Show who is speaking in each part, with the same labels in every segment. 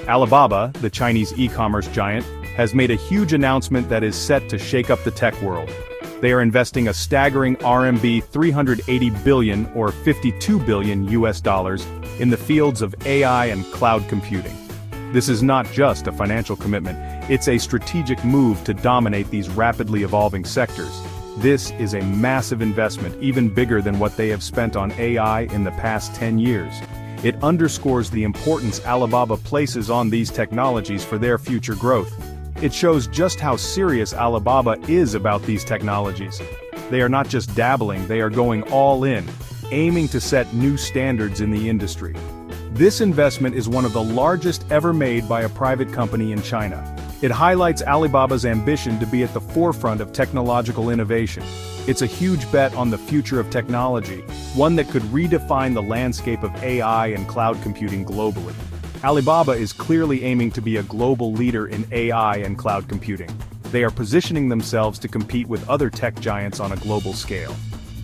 Speaker 1: Alibaba, the Chinese e-commerce giant, has made a huge announcement that is set to shake up the tech world. They are investing a staggering RMB 380 billion or 52 billion US dollars in the fields of AI and cloud computing. This is not just a financial commitment, it's a strategic move to dominate these rapidly evolving sectors. This is a massive investment, even bigger than what they have spent on AI in the past 10 years. It underscores the importance Alibaba places on these technologies for their future growth. It shows just how serious Alibaba is about these technologies. They are not just dabbling, they are going all in, aiming to set new standards in the industry. This investment is one of the largest ever made by a private company in China. It highlights Alibaba's ambition to be at the forefront of technological innovation. It's a huge bet on the future of technology, one that could redefine the landscape of AI and cloud computing globally. Alibaba is clearly aiming to be a global leader in AI and cloud computing. They are positioning themselves to compete with other tech giants on a global scale.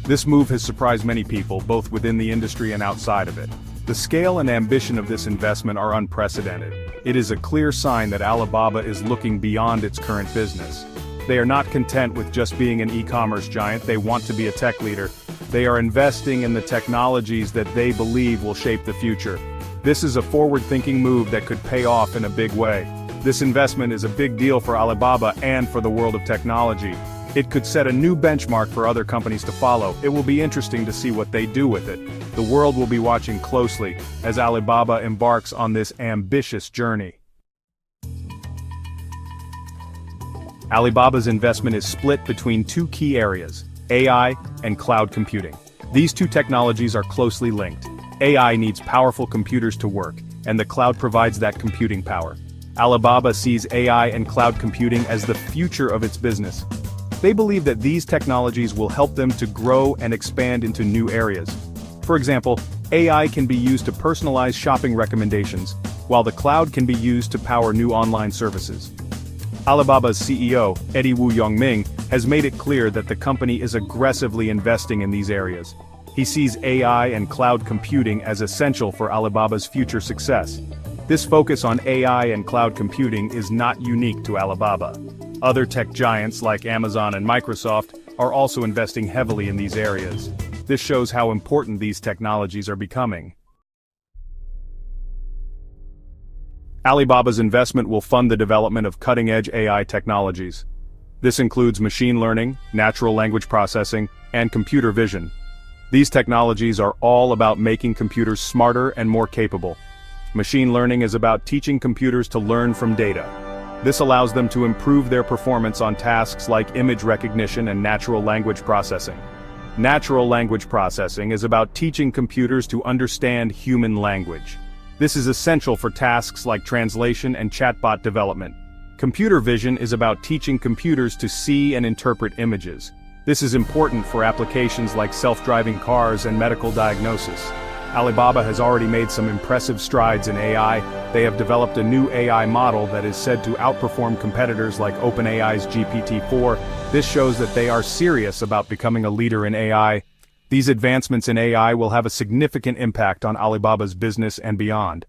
Speaker 1: This move has surprised many people, both within the industry and outside of it. The scale and ambition of this investment are unprecedented. It is a clear sign that Alibaba is looking beyond its current business. They are not content with just being an e-commerce giant, they want to be a tech leader. They are investing in the technologies that they believe will shape the future. This is a forward-thinking move that could pay off in a big way. This investment is a big deal for Alibaba and for the world of technology. It could set a new benchmark for other companies to follow. It will be interesting to see what they do with it. The world will be watching closely as Alibaba embarks on this ambitious journey. Alibaba's investment is split between two key areas, AI and cloud computing. These two technologies are closely linked. AI needs powerful computers to work, and the cloud provides that computing power. Alibaba sees AI and cloud computing as the future of its business. They believe that these technologies will help them to grow and expand into new areas. For example, AI can be used to personalize shopping recommendations, while the cloud can be used to power new online services. Alibaba's CEO, Eddie Wu Yongming, has made it clear that the company is aggressively investing in these areas. He sees AI and cloud computing as essential for Alibaba's future success. This focus on AI and cloud computing is not unique to Alibaba. Other tech giants like Amazon and Microsoft are also investing heavily in these areas. This shows how important these technologies are becoming. Alibaba's investment will fund the development of cutting-edge AI technologies. This includes machine learning, natural language processing, and computer vision. These technologies are all about making computers smarter and more capable. Machine learning is about teaching computers to learn from data. This allows them to improve their performance on tasks like image recognition and natural language processing. Natural language processing is about teaching computers to understand human language. This is essential for tasks like translation and chatbot development. Computer vision is about teaching computers to see and interpret images. This is important for applications like self-driving cars and medical diagnosis. Alibaba has already made some impressive strides in AI. They have developed a new AI model that is said to outperform competitors like OpenAI's GPT-4. This shows that they are serious about becoming a leader in AI. These advancements in AI will have a significant impact on Alibaba's business and beyond.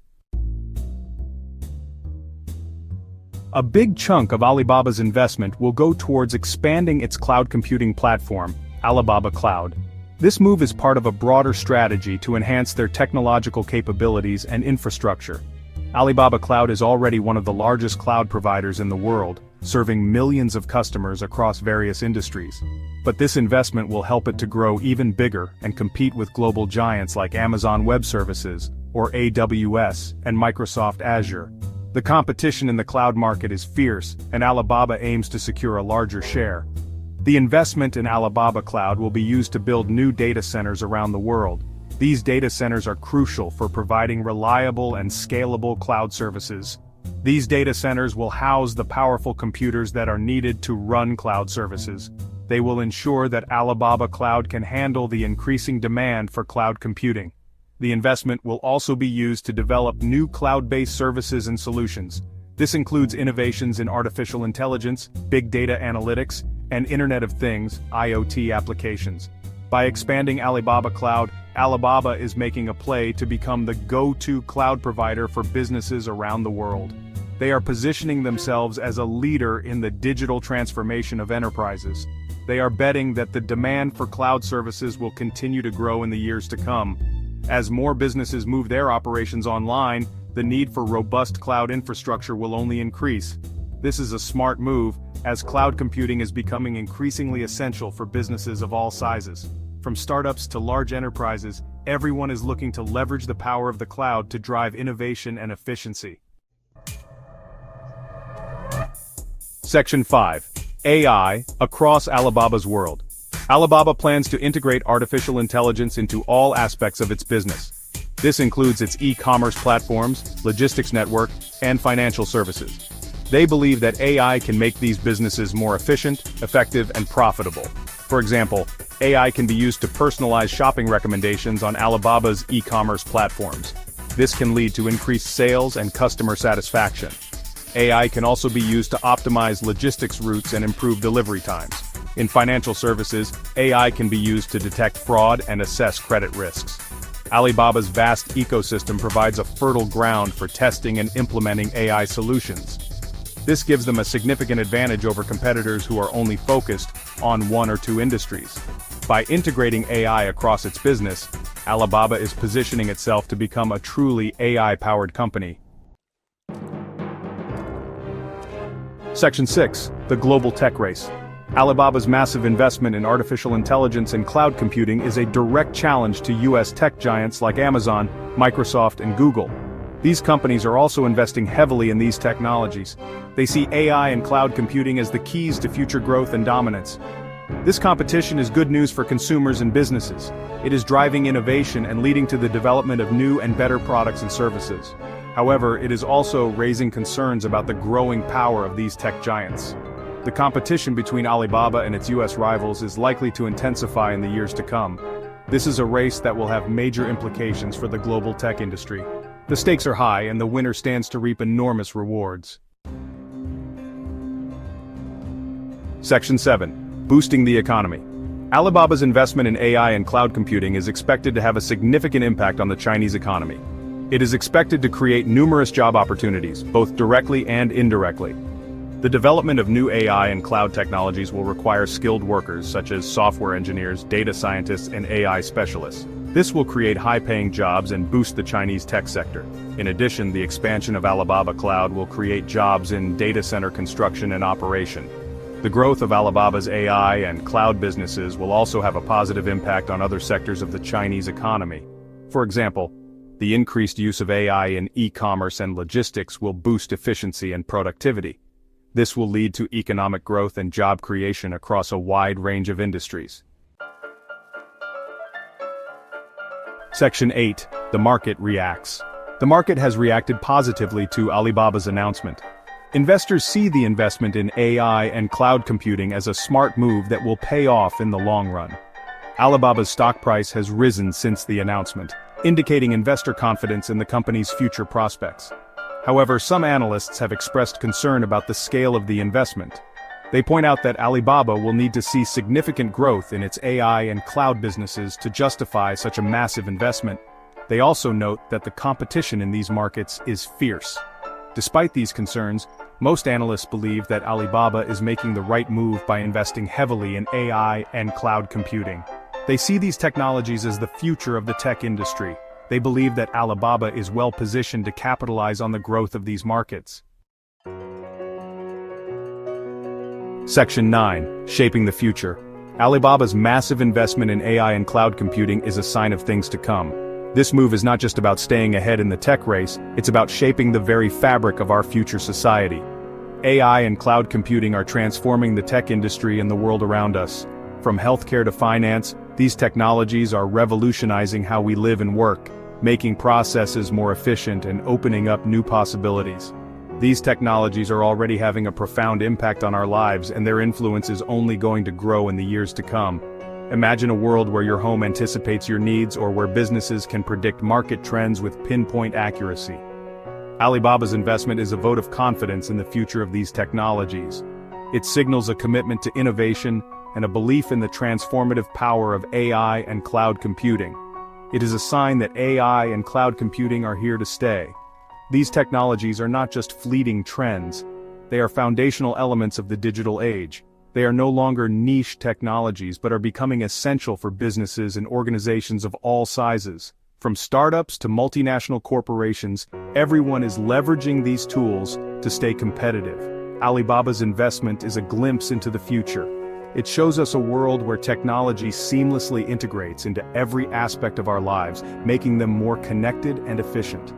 Speaker 1: A big chunk of Alibaba's investment will go towards expanding its cloud computing platform, Alibaba Cloud. This move is part of a broader strategy to enhance their technological capabilities and infrastructure. Alibaba Cloud is already one of the largest cloud providers in the world, serving millions of customers across various industries. But this investment will help it to grow even bigger and compete with global giants like Amazon Web Services, or AWS, and Microsoft Azure. The competition in the cloud market is fierce, and Alibaba aims to secure a larger share. The investment in Alibaba Cloud will be used to build new data centers around the world. These data centers are crucial for providing reliable and scalable cloud services. These data centers will house the powerful computers that are needed to run cloud services. They will ensure that Alibaba Cloud can handle the increasing demand for cloud computing. The investment will also be used to develop new cloud-based services and solutions. This includes innovations in artificial intelligence, big data analytics, and Internet of Things (IoT) applications. By expanding Alibaba Cloud, Alibaba is making a play to become the go-to cloud provider for businesses around the world. They are positioning themselves as a leader in the digital transformation of enterprises. They are betting that the demand for cloud services will continue to grow in the years to come. As more businesses move their operations online, the need for robust cloud infrastructure will only increase. This is a smart move, as cloud computing is becoming increasingly essential for businesses of all sizes. From startups to large enterprises, everyone is looking to leverage the power of the cloud to drive innovation and efficiency. Section 5. AI across Alibaba's world. Alibaba plans to integrate artificial intelligence into all aspects of its business. This includes its e-commerce platforms, logistics network, and financial services. They believe that AI can make these businesses more efficient, effective, and profitable. For example, AI can be used to personalize shopping recommendations on Alibaba's e-commerce platforms. This can lead to increased sales and customer satisfaction. AI can also be used to optimize logistics routes and improve delivery times. In financial services, AI can be used to detect fraud and assess credit risks. Alibaba's vast ecosystem provides a fertile ground for testing and implementing AI solutions. This gives them a significant advantage over competitors who are only focused on one or two industries. By integrating AI across its business, Alibaba is positioning itself to become a truly AI-powered company. Section 6. The Global Tech Race. Alibaba's massive investment in artificial intelligence and cloud computing is a direct challenge to US tech giants like Amazon, Microsoft, and Google. These companies are also investing heavily in these technologies. They see AI and cloud computing as the keys to future growth and dominance. This competition is good news for consumers and businesses. It is driving innovation and leading to the development of new and better products and services. However, it is also raising concerns about the growing power of these tech giants. The competition between Alibaba and its US rivals is likely to intensify in the years to come. This is a race that will have major implications for the global tech industry. The stakes are high and the winner stands to reap enormous rewards. Section 7. Boosting the economy. Alibaba's investment in AI and cloud computing is expected to have a significant impact on the Chinese economy. It is expected to create numerous job opportunities, both directly and indirectly. The development of new AI and cloud technologies will require skilled workers such as software engineers, data scientists, and AI specialists. This will create high-paying jobs and boost the Chinese tech sector. In addition, the expansion of Alibaba Cloud will create jobs in data center construction and operation. The growth of Alibaba's AI and cloud businesses will also have a positive impact on other sectors of the Chinese economy. For example, the increased use of AI in e-commerce and logistics will boost efficiency and productivity. This will lead to economic growth and job creation across a wide range of industries. Section 8. The market reacts. The market has reacted positively to Alibaba's announcement. Investors see the investment in AI and cloud computing as a smart move that will pay off in the long run. Alibaba's stock price has risen since the announcement, indicating investor confidence in the company's future prospects. However, some analysts have expressed concern about the scale of the investment. They point out that Alibaba will need to see significant growth in its AI and cloud businesses to justify such a massive investment. They also note that the competition in these markets is fierce. Despite these concerns, most analysts believe that Alibaba is making the right move by investing heavily in AI and cloud computing. They see these technologies as the future of the tech industry. They believe that Alibaba is well positioned to capitalize on the growth of these markets. Section 9. Shaping the future. Alibaba's massive investment in AI and cloud computing is a sign of things to come. This move is not just about staying ahead in the tech race, it's about shaping the very fabric of our future society. AI and cloud computing are transforming the tech industry and the world around us. From healthcare to finance, these technologies are revolutionizing how we live and work, making processes more efficient and opening up new possibilities. These technologies are already having a profound impact on our lives, and their influence is only going to grow in the years to come. Imagine a world where your home anticipates your needs or where businesses can predict market trends with pinpoint accuracy. Alibaba's investment is a vote of confidence in the future of these technologies. It signals a commitment to innovation, and a belief in the transformative power of AI and cloud computing. It is a sign that AI and cloud computing are here to stay. These technologies are not just fleeting trends. They are foundational elements of the digital age. They are no longer niche technologies but are becoming essential for businesses and organizations of all sizes. From startups to multinational corporations, everyone is leveraging these tools to stay competitive. Alibaba's investment is a glimpse into the future. It shows us a world where technology seamlessly integrates into every aspect of our lives, making them more connected and efficient.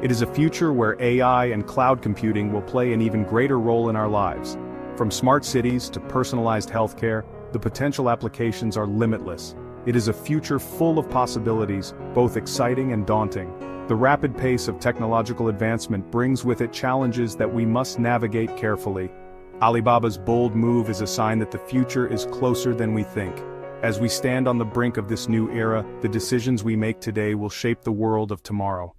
Speaker 1: It is a future where AI and cloud computing will play an even greater role in our lives. From smart cities to personalized healthcare, the potential applications are limitless. It is a future full of possibilities, both exciting and daunting. The rapid pace of technological advancement brings with it challenges that we must navigate carefully. Alibaba's bold move is a sign that the future is closer than we think. As we stand on the brink of this new era, the decisions we make today will shape the world of tomorrow.